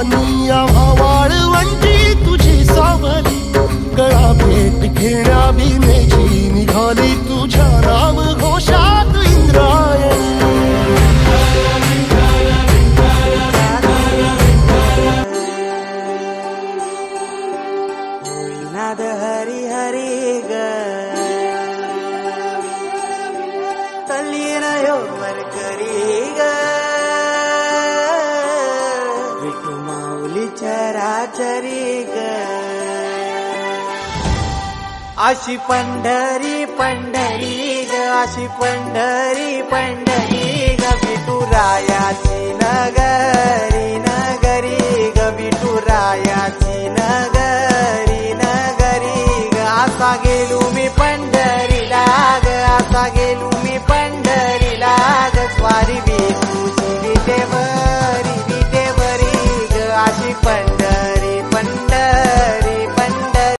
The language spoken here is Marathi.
वानी आम्हा वाळवंटी तुझी सावली, गळा भेट घेण्या भीमेची निघाली तुझ्या नाम घोषात इंद्रायणी. नाद हरी हरी ग तल्लीन यो मरकरी ग, विठू माऊली चराचरी ग. अशी पंढरी पंढरी ग, अशी पंढरी पंढरी ग, विठू रायाची नगरी.